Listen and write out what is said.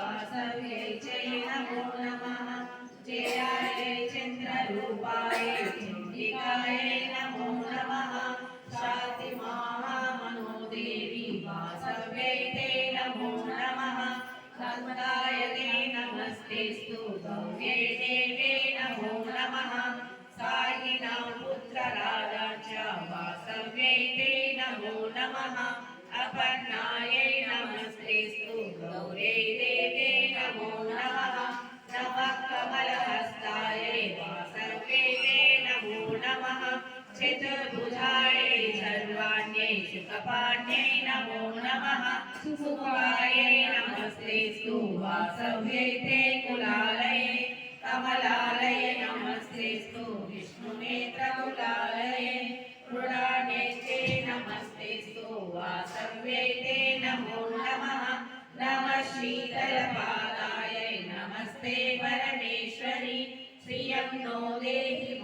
वासव्यै च नमो नमः जयायै चन्द्ररूपायै चण्डिकायै नमो नमः शान्तिमहामनोदेवी वासव्यै ते नमो नमः खड्गाय ते नमस्तेस्तु गौर्यै देवे नमो नमः सायिनां पुत्रराजाच वासव्यै ते नमो नमः अपर्णायै नमस्तेस्तु गौर्यै देवे नमो नमः नमः कमलहस्तायै वासव्यै ते नमो नमः चतुर्भुजायै सर्वाण्यै सुखपाण्यै नमो नमः सुमुखायै नमस्तेस्तु वासव्यै ते कुलालये कमलालये नमस्तेस्तु विष्णुनेत्रकुलालये मृडानेत्रे नमस्तेस्तु वासव्यै ते नमो नमः नमः शीतलपादायै नमस्ते परमेश्वरि श्रियं नो देहि